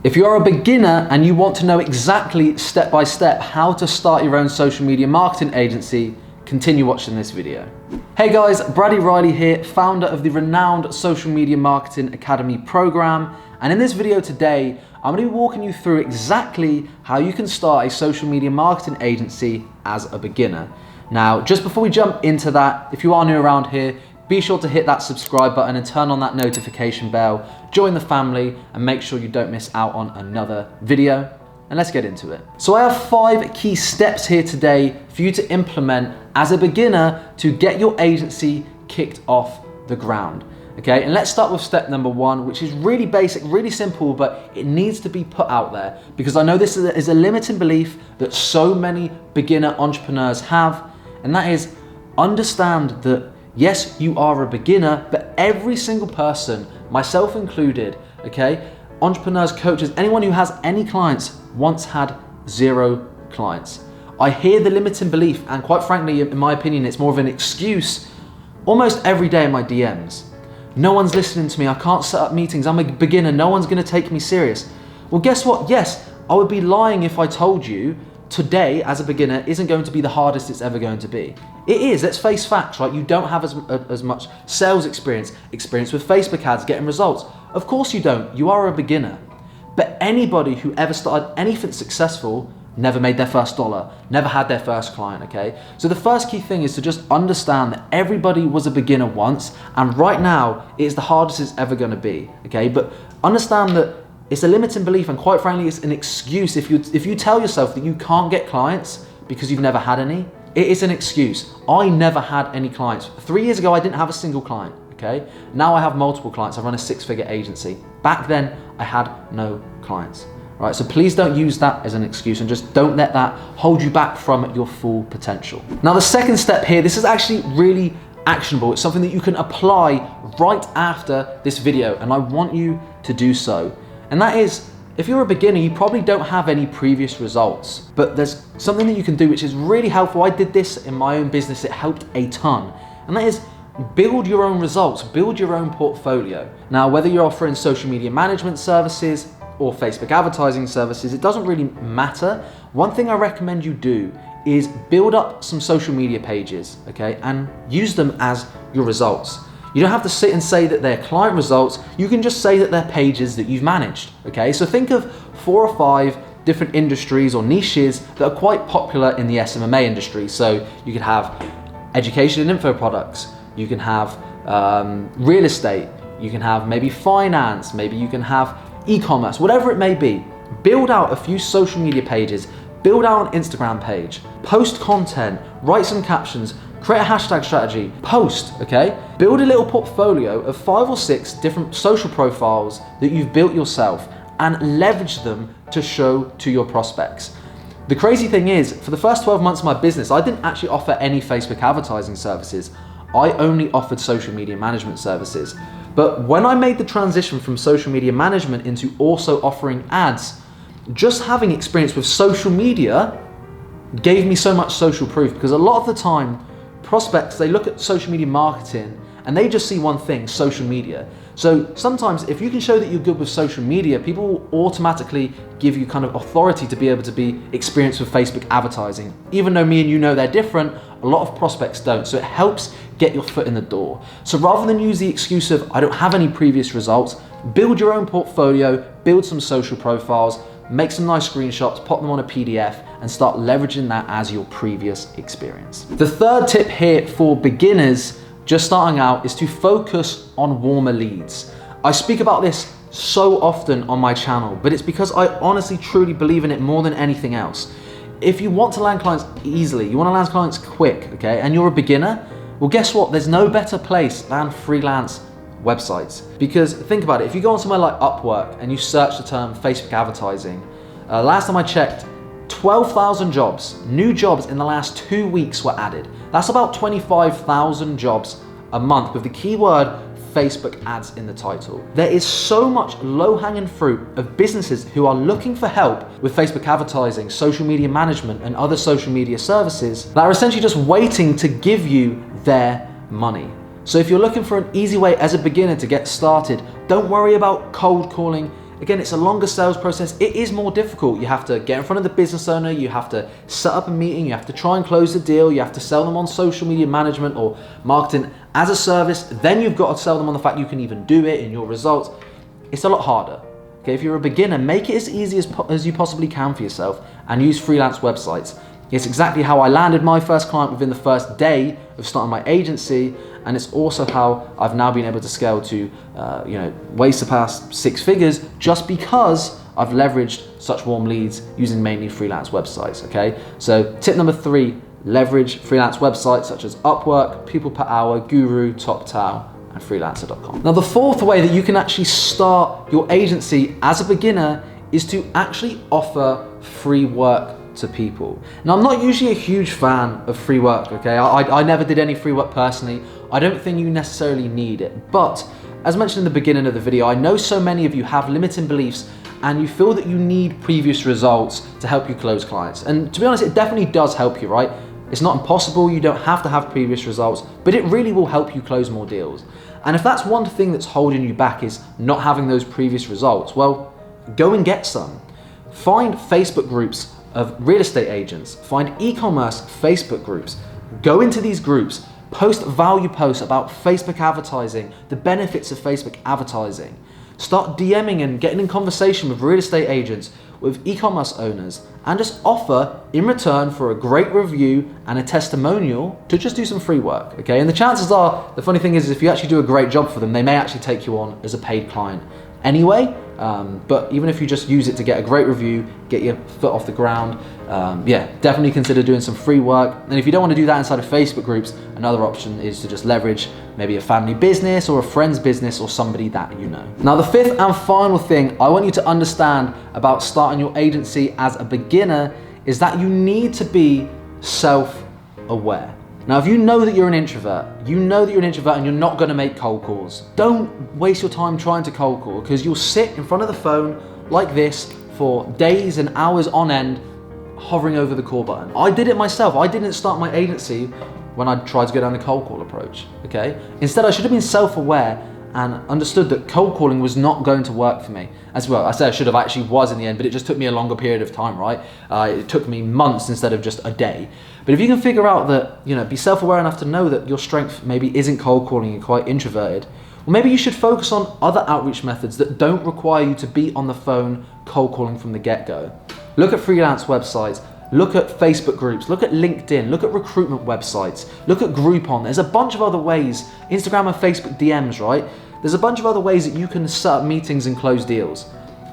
If you're a beginner and you want to know exactly step by step how to start your own social media marketing agency, continue watching this video. Hey guys, Brady Riley here, founder of the renowned Social Media Marketing Academy program. And in this video today, I'm going to be walking you through exactly how you can start a social media marketing agency as a beginner. Now, just before we jump into that, if you are new around here, be sure to hit that subscribe button and turn on that notification bell, join the family, and make sure you don't miss out on another video. And let's get into it. So I have 5 key steps here today for you to implement as a beginner to get your agency kicked off the ground. Okay, and let's start with step number 1, which is really basic, really simple, but it needs to be put out there because I know this is a limiting belief that so many beginner entrepreneurs have, and that is understand that yes, you are a beginner, but every single person, myself included, okay, entrepreneurs, coaches, anyone who has any clients once had 0 clients. I hear the limiting belief, and quite frankly, in my opinion, it's more of an excuse almost every day in my DMs. No one's listening to me, I can't set up meetings, I'm a beginner, no one's gonna take me serious. Well, guess what? Yes, I would be lying if I told you today as a beginner isn't going to be the hardest it's ever going to be. It is, let's face facts, right? You don't have as much sales experience with Facebook ads, getting results. Of course you don't, you are a beginner. But anybody who ever started anything successful never made their first dollar, never had their first client, okay? So the first key thing is to just understand that everybody was a beginner once, and right now it is the hardest it's ever gonna be, okay? But understand that it's a limiting belief, and quite frankly, it's an excuse. If you tell yourself that you can't get clients because you've never had any, it is an excuse. I never had any clients. 3 years ago, I didn't have a single client, okay? Now I have multiple clients. I run a 6-figure agency. Back then, I had no clients. Right, so please don't use that as an excuse and just don't let that hold you back from your full potential. Now the second step here, this is actually really actionable. It's something that you can apply right after this video, and I want you to do so. And that is, if you're a beginner, you probably don't have any previous results, but there's something that you can do which is really helpful. I did this in my own business, it helped a ton. And that is, build your own results, build your own portfolio. Now, whether you're offering social media management services, or Facebook advertising services, it doesn't really matter. One thing I recommend you do is build up some social media pages, okay, and use them as your results. You don't have to sit and say that they're client results, you can just say that they're pages that you've managed, okay? So think of 4 or 5 different industries or niches that are quite popular in the smma industry. So you could have education and info products, you can have real estate, you can have maybe finance, maybe you can have e-commerce, whatever it may be. Build out a few social media pages, build out an Instagram page, post content, write some captions, create a hashtag strategy, post, okay? Build a little portfolio of 5 or 6 different social profiles that you've built yourself and leverage them to show to your prospects. The crazy thing is, for the first 12 months of my business, I didn't actually offer any Facebook advertising services. I only offered social media management services. But when I made the transition from social media management into also offering ads, just having experience with social media gave me so much social proof, because a lot of the time, prospects, they look at social media marketing and they just see one thing, social media. So sometimes if you can show that you're good with social media, people will automatically give you kind of authority to be able to be experienced with Facebook advertising. Even though me and you know they're different, a lot of prospects don't. So it helps get your foot in the door. So rather than use the excuse of, I don't have any previous results, build your own portfolio, build some social profiles, make some nice screenshots, pop them on a PDF, and start leveraging that as your previous experience. The third tip here for beginners just starting out is to focus on warmer leads. I speak about this so often on my channel, but it's because I honestly truly believe in it more than anything else. If you want to land clients easily, you want to land clients quick, okay, and you're a beginner, well, guess what? There's no better place than freelance websites. Because think about it, if you go on somewhere like Upwork and you search the term Facebook advertising, last time I checked, 12,000 jobs, new jobs in the last 2 weeks were added. That's about 25,000 jobs a month with the keyword Facebook ads in the title. There is so much low-hanging fruit of businesses who are looking for help with Facebook advertising, social media management, and other social media services that are essentially just waiting to give you their money. So if you're looking for an easy way as a beginner to get started, don't worry about cold calling, Again, it's a longer sales process. It is more difficult. You have to get in front of the business owner, you have to set up a meeting, you have to try and close the deal, you have to sell them on social media management or marketing as a service. Then you've got to sell them on the fact you can even do it in your results. It's a lot harder. Okay, if you're a beginner, make it as easy as you possibly can for yourself and use freelance websites. It's exactly how I landed my first client within the first day of starting my agency, and it's also how I've now been able to scale to way surpass 6 figures just because I've leveraged such warm leads using mainly freelance websites. Okay, so tip number 3, leverage freelance websites such as Upwork, People Per Hour, Guru, TopTal, and freelancer.com. Now, the 4th way that you can actually start your agency as a beginner is to actually offer free work to people. Now, I'm not usually a huge fan of free work, okay? I never did any free work personally. I don't think you necessarily need it. But as mentioned in the beginning of the video, I know so many of you have limiting beliefs and you feel that you need previous results to help you close clients. And to be honest, it definitely does help you, right? It's not impossible, you don't have to have previous results, but it really will help you close more deals. And if that's one thing that's holding you back is not having those previous results, well, go and get some. Find Facebook groups of real estate agents, find e-commerce Facebook groups, go into these groups, post value posts about Facebook advertising, the benefits of Facebook advertising. Start DMing and getting in conversation with real estate agents, with e-commerce owners, and just offer in return for a great review and a testimonial to just do some free work, okay? And the chances are, the funny thing is if you actually do a great job for them, they may actually take you on as a paid client anyway. But even if you just use it to get a great review, get your foot off the ground, yeah, definitely consider doing some free work. And if you don't want to do that inside of Facebook groups, another option is to just leverage maybe a family business or a friend's business or somebody that you know. Now, the 5th and final thing I want you to understand about starting your agency as a beginner is that you need to be self-aware. Now, if you know that you're an introvert, and you're not gonna make cold calls, don't waste your time trying to cold call, because you'll sit in front of the phone like this for days and hours on end, hovering over the call button. I did it myself. I didn't start my agency when I tried to go down the cold call approach, okay? Instead, I should have been self-aware and understood that cold calling was not going to work for me. As well, I said I should have actually was in the end, but it just took me a longer period of time, right? It took me months instead of just a day. But if you can figure out that, be self-aware enough to know that your strength maybe isn't cold calling, you're quite introverted, well, maybe you should focus on other outreach methods that don't require you to be on the phone cold calling from the get-go. Look at freelance websites, look at Facebook groups, look at LinkedIn, look at recruitment websites, look at Groupon. There's a bunch of other ways, Instagram and Facebook DMs, right? There's a bunch of other ways that you can set up meetings and close deals.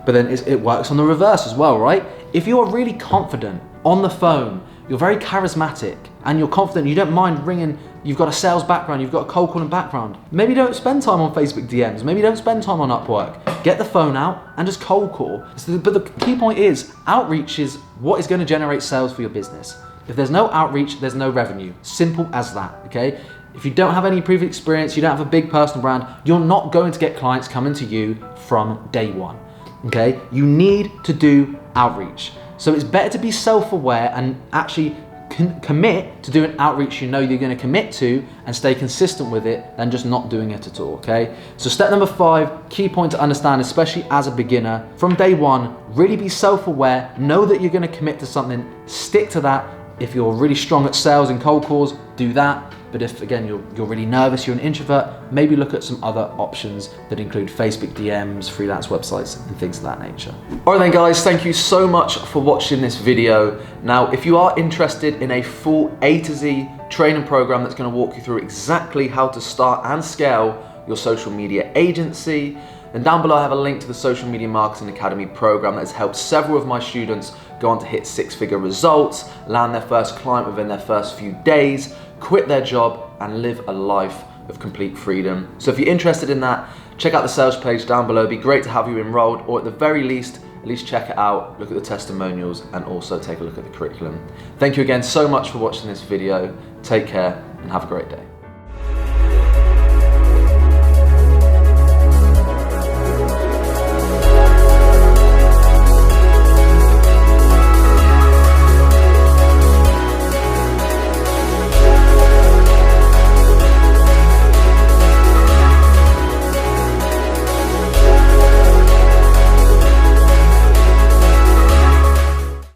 But then it works on the reverse as well, right? If you're really confident on the phone, you're very charismatic, and you're confident, you don't mind ringing, you've got a sales background, you've got a cold calling background, maybe don't spend time on Facebook DMs, maybe don't spend time on Upwork. Get the phone out and just cold call. But the key point is, outreach is what is going to generate sales for your business. If there's no outreach, there's no revenue. Simple as that, okay? If you don't have any previous experience, you don't have a big personal brand, you're not going to get clients coming to you from day one, okay? You need to do outreach. So it's better to be self-aware and actually commit to doing outreach you know you're going to commit to and stay consistent with it than just not doing it at all, okay? So step number 5, key point to understand, especially as a beginner, from day one, really be self-aware, know that you're going to commit to something, stick to that. If you're really strong at sales and cold calls, do that. But if, again, you're really nervous, you're an introvert, maybe look at some other options that include Facebook DMs, freelance websites, and things of that nature. All right then, guys, thank you so much for watching this video. Now, if you are interested in a full A to Z training program that's gonna walk you through exactly how to start and scale your social media agency, then down below I have a link to the Social Media Marketing Academy program that has helped several of my students go on to hit 6-figure results, land their first client within their first few days, quit their job, and live a life of complete freedom. So if you're interested in that, check out the sales page down below. It'd be great to have you enrolled, or at the very least, at least check it out, look at the testimonials, and also take a look at the curriculum. Thank you again so much for watching this video. Take care and have a great day.